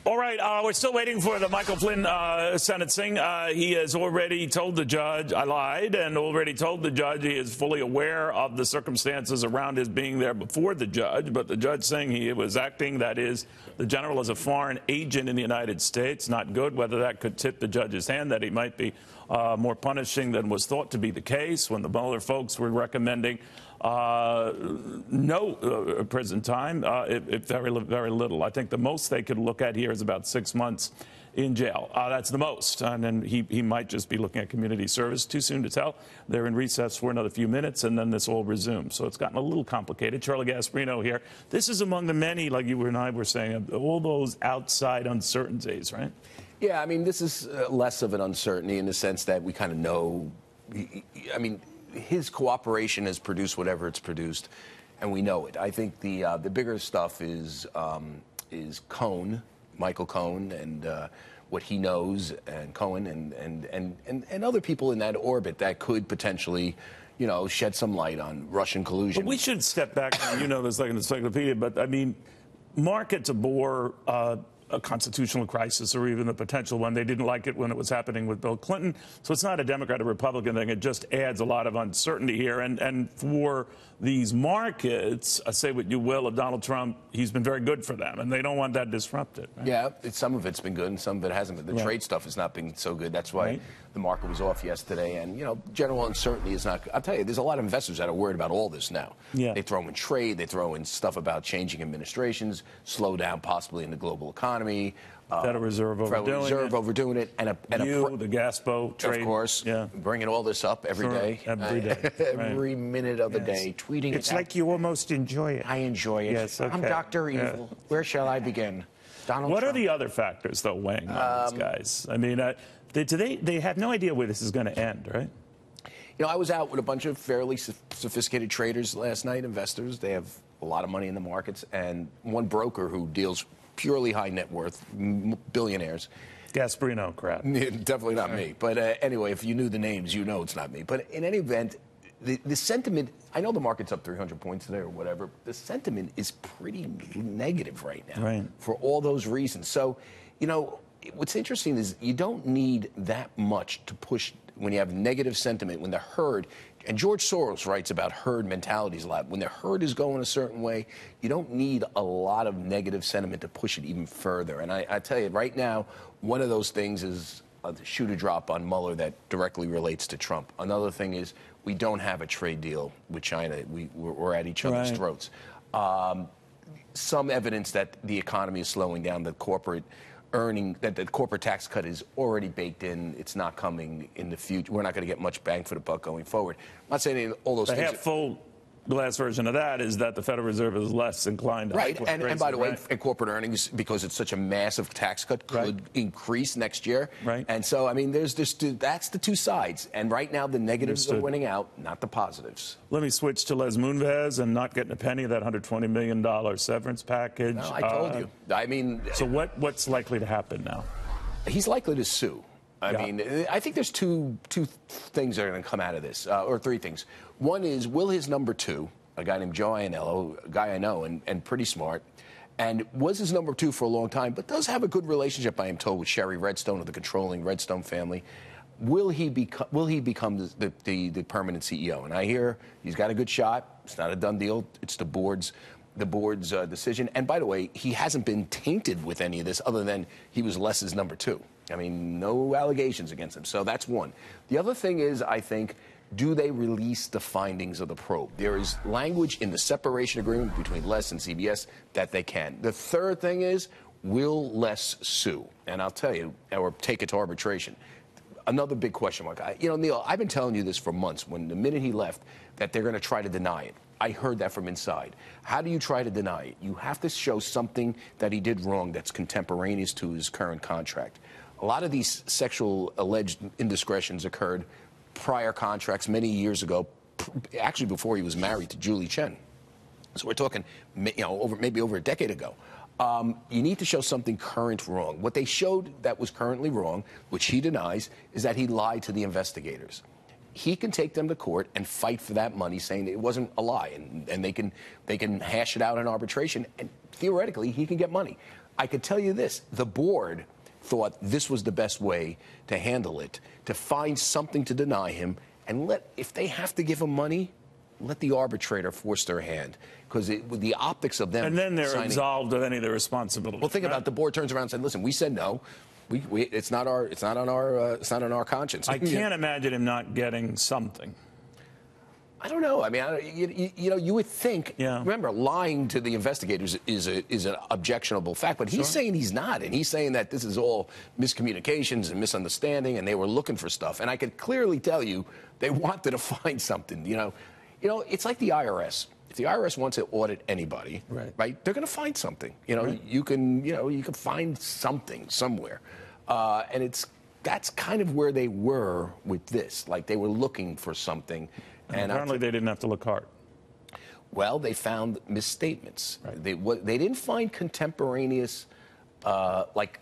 All right, we're still waiting for the Michael Flynn sentencing. He has already told the judge, I lied, and already told the judge he is fully aware of the circumstances around his being there before the judge, but the judge saying he was acting, that is, the general as a foreign agent in the United States, not good, whether that could tip the judge's hand, that he might be more punishing than was thought to be the case when the Mueller folks were recommending no prison time, if very little. I think the most they could look at here is about 6 months in jail. That's the most. And then he might just be looking at community service. Too soon to tell. They're in recess for another few minutes, and then this all resumes. So it's gotten a little complicated. Charlie Gasparino here. This is among the many, like you and I were saying, all those outside uncertainties, right? Yeah, I mean, this is less of an uncertainty in the sense that we kind of know. I mean, his cooperation has produced whatever it's produced, and we know it. I think the bigger stuff is Cohen, Michael Cohen, and what he knows, and Cohen, and other people in that orbit that could potentially, you know, shed some light on Russian collusion. But we should step back. You know, there's like an encyclopedia, but I mean, markets abhor a constitutional crisis or even a potential one. They didn't like it when it was happening with Bill Clinton. So it's not a Democrat or Republican thing. It just adds a lot of uncertainty here. And for these markets, say what you will of Donald Trump, he's been very good for them, and they don't want that disrupted. Right? Yeah, some of it's been good and some of it hasn't. But the trade stuff has not been so good. That's why the market was off yesterday. And, you know, general uncertainty is not. I'll tell you, there's a lot of investors that are worried about all this now. Yeah. They throw in trade. They throw in stuff about changing administrations, slow down possibly in the global economy. Federal Reserve overdoing it. And the Gaspo trade. Of course. Yeah. Bringing all this up every day. Every day. Every minute of the day. Tweeting It's like you almost enjoy it. I enjoy it. Yes, okay. I'm Dr. Evil. Where shall I begin? Donald What Trump. are the other factors, though, weighing on these guys? I mean, they have no idea where this is going to end, right? You know, I was out with a bunch of fairly sophisticated traders last night, investors. They have a lot of money in the markets, and one broker who deals purely high net worth, billionaires. Gasparino crap. Definitely not me. But anyway, if you knew the names, you know it's not me. But in any event, the sentiment, I know the market's up 300 points today or whatever. The sentiment is pretty negative right now for all those reasons. So, you know, what's interesting is you don't need that much to push when you have negative sentiment, when the herd, and George Soros writes about herd mentalities a lot. When the herd is going a certain way, you don't need a lot of negative sentiment to push it even further. And I tell you, right now, one of those things is a shoe to drop on Mueller that directly relates to Trump. Another thing is we don't have a trade deal with China. We're at each other's throats. Some evidence that the economy is slowing down, the corporate that the corporate tax cut is already baked in. It's not coming in the future. We're not going to get much bang for the buck going forward. I'm not saying all those things. The half-full glass version of that is that the Federal Reserve is less inclined to and by the way, corporate earnings, because it's such a massive tax cut, could increase next year. And so, I mean, that's the two sides. And right now, the negatives are winning out, not the positives. Let me switch to Les Moonves and not getting a penny of that $120 million severance package. No, I told you. I mean, so what's likely to happen now? He's likely to sue. I mean, I think there's two things that are going to come out of this, or three things. One is, will his number two, a guy named Joe Iannello, a guy I know and pretty smart, and was his number two for a long time, but does have a good relationship, I am told, with Sherry Redstone of the controlling Redstone family. Will he become the permanent CEO? And I hear he's got a good shot. It's not a done deal. It's the board's decision. And by the way, he hasn't been tainted with any of this other than he was Les's number two. I mean, no allegations against him. So that's one. The other thing is, I think, do they release the findings of the probe? There is language in the separation agreement between Les and CBS that they can. The third thing is, will Les sue? And I'll tell you, or take it to arbitration. Another big question mark. You know, Neil, I've been telling you this for months. When the minute he left, that they're going to try to deny it. I heard that from inside. How do you try to deny it? You have to show something that he did wrong that's contemporaneous to his current contract. A lot of these sexual alleged indiscretions occurred prior contracts many years ago, actually before he was married to Julie Chen. So we're talking, you know, maybe over a decade ago. You need to show something current wrong. What they showed that was currently wrong, which he denies, is that he lied to the investigators. He can take them to court and fight for that money, saying it wasn't a lie, and they can hash it out in arbitration, and theoretically he can get money. I could tell you this: the board thought this was the best way to handle it, to find something to deny him, and if they have to give him money, let the arbitrator force their hand, because with the optics of them. And then they're absolved of any of their responsibility. Well, think about it. The board turns around and said, "Listen, we said no. It's not on our conscience." I can't imagine him not getting something. I don't know. I mean, you would think. Yeah. Remember, lying to the investigators is an objectionable fact, but he's saying he's not, and he's saying that this is all miscommunications and misunderstanding, and they were looking for stuff. And I could clearly tell you they wanted to find something. It's like the IRS. If the IRS wants to audit anybody, right, they're going to find something. You can find something somewhere, and that's kind of where they were with this. Like, they were looking for something. And apparently they didn't have to look hard. Well, they found misstatements. Right. They didn't find contemporaneous, alleged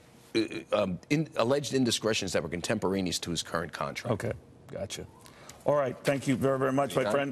indiscretions that were contemporaneous to his current contract. Okay, gotcha. All right, thank you very, very much, my friend.